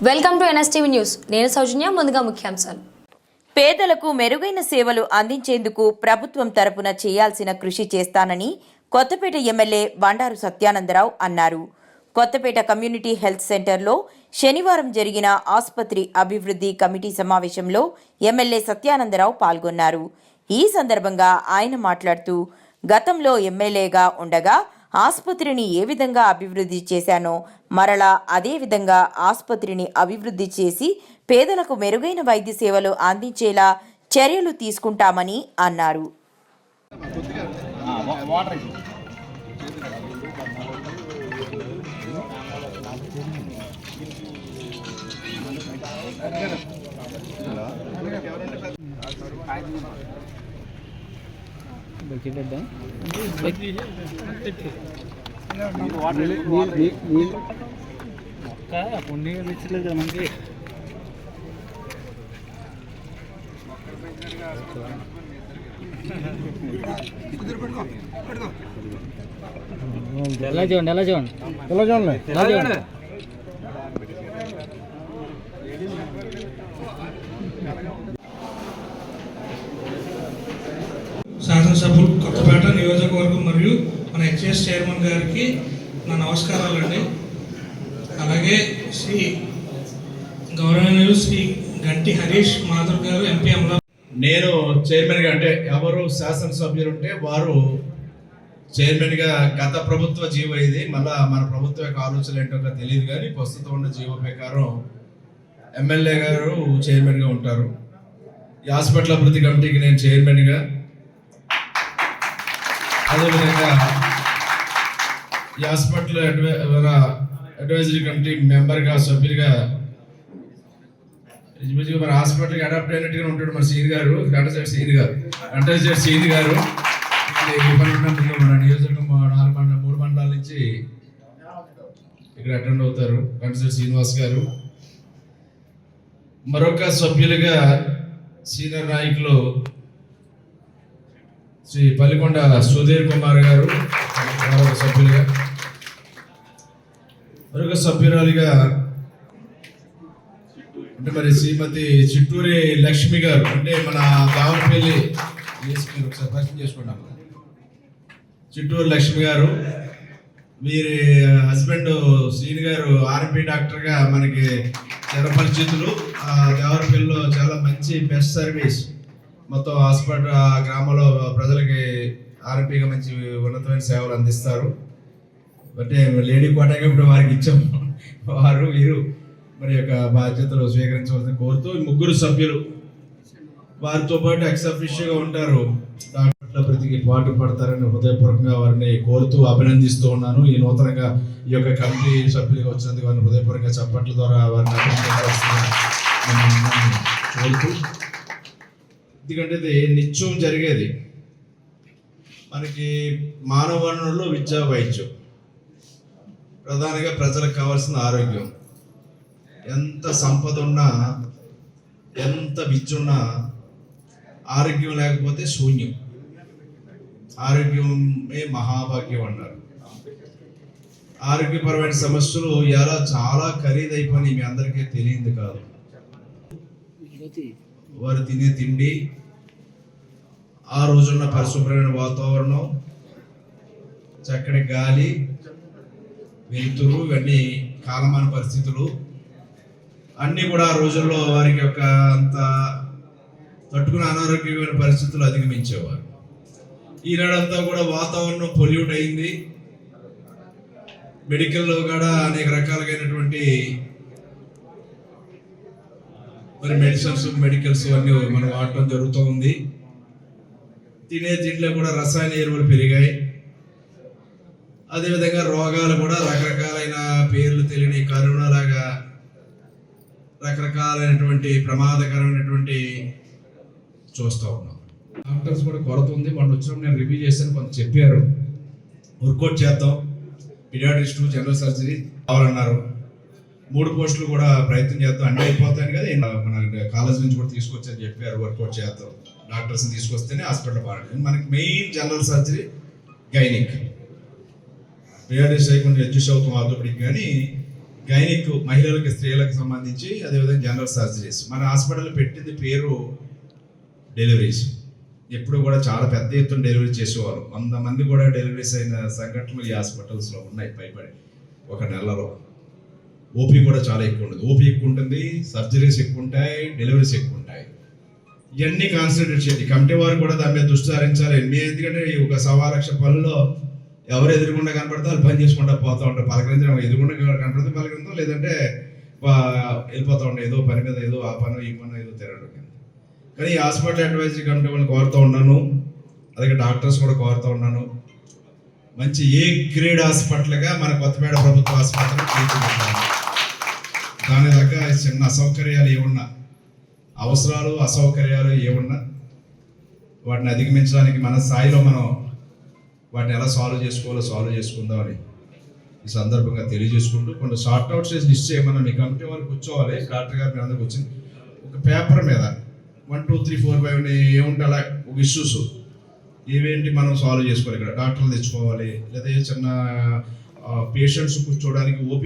Welcome to NSTV news. నేను సౌజన్య. ముందుగా ముఖ్యాంశాలు. పేదలకు మెరుగైన సేవలు అందించేందుకు ప్రభుత్వం తరపున చేయాల్సిన కృషి చేస్తానని కొత్తపేట ఎమ్మెల్యే బండారు సత్యానందరావు అన్నారు. కొత్తపేట కమ్యూనిటీ హెల్త్ సెంటర్లో శనివారం జరిగిన ఆసుపత్రి అభివృద్ధి కమిటీ సమావేశంలో ఎమ్మెల్యే సత్యానందరావు పాల్గొన్నారు. ఈ సందర్భంగా ఆయన మాట్లాడుతూ, గతంలో ఎమ్మెల్యేగా ఉండగా ఆసుపత్రిని ఏ విధంగా అభివృద్ధి చేశానో మరలా అదే విధంగా ఆసుపత్రిని అభివృద్ధి చేసి పేదలకు మెరుగైన వైద్య సేవలు అందించేలా చర్యలు తీసుకుంటామని అన్నారు. ఎలా చూడండి శాసనసభ్యులు కొత్తపేట నియోజకవర్గం మరియు మన హెచ్ఎస్ చైర్మన్ గారికి నా నమస్కారాలండి. అలాగే శ్రీ గౌరవనీయులు శ్రీ గంటి హరీష్ మాధవ్ గారు ఎంపీ అమలా. నేను చైర్మన్గా అంటే ఎవరు శాసనసభ్యులు ఉంటే వారు చైర్మన్గా గత ప్రభుత్వ జీవో ఇది, మళ్ళా మన ప్రభుత్వ యొక్క ఆలోచనలు ఏంటో తెలియదు, కానీ ప్రస్తుతం ఉన్న జీవో ప్రకారం ఎమ్మెల్యే గారు చైర్మన్గా ఉంటారు. ఈ హాస్పిటల్ అభివృద్ధి కమిటీకి నేను చైర్మన్గా, అదేవిధంగా ఈ హాస్పిటల్ అడ్వైజరీ కమిటీ మెంబర్గా, సభ్యులుగా మన హాస్పిటల్కి అడాప్ట్ అయినట్టుగా ఉంటాడు మన సీని గారు, కంటసెట్ సీని గారు మన నియోజకవర్గం 3 మండలాల నుంచి ఇక్కడ అటెండ్ అవుతారు. కంటసెట్ శ్రీనివాస్ గారు. మరొక సభ్యులుగా సీనియర్ నాయకులు శ్రీ పల్లికొండ సుధీర్ కుమార్ గారు మరొక సభ్యులుగా, మరొక సభ్యురాలిగా అంటే మరి శ్రీమతి చిట్టూరి లక్ష్మి గారు, అంటే మన దావరపల్లి ఒకసారి పరిచయం చేసుకున్నాము. చిట్టూరు లక్ష్మి గారు, వీరి హస్బెండ్ శ్రీని గారు ఆర్ఎంపీ డాక్టర్గా మనకి చిరపరిచితులు. దేవరపల్లిలో చాలా మంచి బెస్ట్ సర్వీస్ మొత్తం హాస్పిటల్ గ్రామంలో ప్రజలకి ఆర్ఎంపీగా మంచి ఉన్నతమైన సేవలు అందిస్తారు. అంటే లేడీ కోటాగా ఇప్పుడు వారికి ఇచ్చాము. వీరు మరి యొక్క బాధ్యతలు స్వీకరించవలసిన కోరుతూ 3 సభ్యులు వారితో పాటు ఎక్సఫిషియల్గా ఉంటారు. డాక్టర్ల ప్రతికి పాటు పడతారని హృదయపూర్వకంగా వారిని కోరుతూ అభినందిస్తూ ఉన్నాను. ఈ నూతనంగా ఈ యొక్క కమిటీ సభ్యులుగా వచ్చినందుకు వారిని హృదయపూర్వకంగా చప్పట్ల ద్వారా వారిని కోరుతూ, ఎందుకంటే ఇది నిత్యం జరిగేది. మనకి మానవ వనరులు, విద్యా, వైద్యం, ప్రధానంగా ప్రజలకు కావాల్సిన ఆరోగ్యం. ఎంత సంపద ఉన్నా, ఎంత విద్య ఉన్నా ఆరోగ్యం లేకపోతే శూన్యం. ఆరోగ్యమే మహాభాగ్యం అన్నారు. ఆరోగ్యపరమైన సమస్యలు ఎలా చాలా ఖరీదైపోయి మీ అందరికీ తెలియదు కాదు. వారు తినే తిండి, ఆ రోజున్న పరిశుభ్రమైన వాతావరణం, చక్కటి గాలి, వెలుతురు, ఇవన్నీ కాలమాన పరిస్థితులు అన్నీ కూడా ఆ రోజుల్లో వారికి యొక్క అంత తట్టుకునే అనారోగ్యమైన పరిస్థితులు అధిగమించేవారు. ఈనాడంతా కూడా వాతావరణం పొల్యూట్ అయింది. మెడికల్లో కూడా అనేక రకాలైనటువంటి మరి మెడికల్స్ అన్నీ మనం వాడటం జరుగుతూ ఉంది. తినే తిండిలో కూడా రసాయన ఎరువులు పెరిగాయి. అదేవిధంగా రోగాలు కూడా రకరకాలైన పేర్లు తెలియని కరోనా లాగా రకరకాలైనటువంటి ప్రమాదకరమైనటువంటి చూస్తూ ఉన్నాం. డాక్టర్స్ కూడా కొరత ఉంది. మొన్న వచ్చినప్పుడు నేను రివ్యూ చేశాను, కొంత చెప్పారు వర్కౌట్ చేద్దాం. పీడియాట్రిస్ట్, జనరల్ సర్జరీ కావాలన్నారు. 3 పోస్టులు కూడా ప్రయత్నం చేద్దాం. అన్నీ అయిపోతాయి కదా, మన కాలేజ్ నుంచి కూడా తీసుకొచ్చని చెప్పారు. వర్కౌట్ చేద్దాం, డాక్టర్స్ని తీసుకొస్తేనే హాస్పిటల్ బాగుంటుంది. మనకి main general surgery, gynaec. Paediatrist అయ్యి కొంచెం అడ్జస్ట్ అవుతాం ఆర్థోపెడిక్, కానీ గైనిక్ మహిళలకు స్త్రీలకు సంబంధించి, అదేవిధంగా జనరల్ సర్జరీస్. మన హాస్పిటల్ పెట్టింది పేరు డెలివరీస్. ఎప్పుడు కూడా చాలా పెద్ద ఎత్తున డెలివరీ చేసేవారు. 100 మంది కూడా డెలివరీస్ అయిన సంఘటనలు ఈ హాస్పిటల్స్లో ఉన్నాయి. పైపడి ఒక నెలలో ఓపీ కూడా చాలా ఎక్కువ ఉంటుంది. ఓపీ ఎక్కువ ఉంటుంది, సర్జరీస్ ఎక్కువ ఉంటాయి, డెలివరీస్ ఎక్కువ ఉంటాయి. ఇవన్నీ కాన్సన్ట్రేట్ చేయండి. కమిటీ వారు కూడా దాని మీద దృష్టి సారించాలి. ఎందుకంటే ఒక 1,00,000 పనుల్లో ఎవరు ఎదురుగుండా కనపడితే వాళ్ళు పని చేసుకుంటా పోతూ ఉంటారు. పలకరించడం ఎదురుగుండా కనపడితే పలకరించడం, లేదంటే వెళ్ళిపోతూ ఉంటాం ఏదో పని మీద, ఏదో ఆ పని ఈ పని ఏదో తిరగడం. కానీ ఈ హాస్పిటల్ అడ్వైజరీ కమిటీ వాళ్ళని కోరుతూ ఉన్నాను, అలాగే డాక్టర్స్ కూడా కోరుతూ ఉన్నాను, మంచి ఏ గ్రేడ్ హాస్పిటల్గా మన కొత్తపేట ప్రభుత్వ హాస్పిటల్ తీర్చిదిద్దాలి. దాని దగ్గర చిన్న అసౌకర్యాలు ఏమున్నా, అవసరాలు అసౌకర్యాలు ఏమున్నా వాటిని అధిగమించడానికి మన స్థాయిలో మనం వాటిని ఎలా సాల్వ్ చేసుకోవాలో సాల్వ్ చేసుకుందామని ఈ సందర్భంగా తెలియజేసుకుంటూ, కొన్ని షార్ట్ అవుట్ చేసి లిస్ట్ చేయమన్నా మీ కమిటీ వాళ్ళు కూర్చోవాలి. డాక్టర్ గారు మీ అందరికి వచ్చింది ఒక పేపర్ మీద 1, 2, 3, 4, 5 ఏముంటే అలా ఒక ఇష్యూస్ ఏవేంటి మనం సాల్వ్ చేసుకోవాలి. ఇక్కడ డాక్టర్లు తెచ్చుకోవాలి, లేదా చిన్న పేషెంట్స్ కూర్చోవడానికి ఓపీ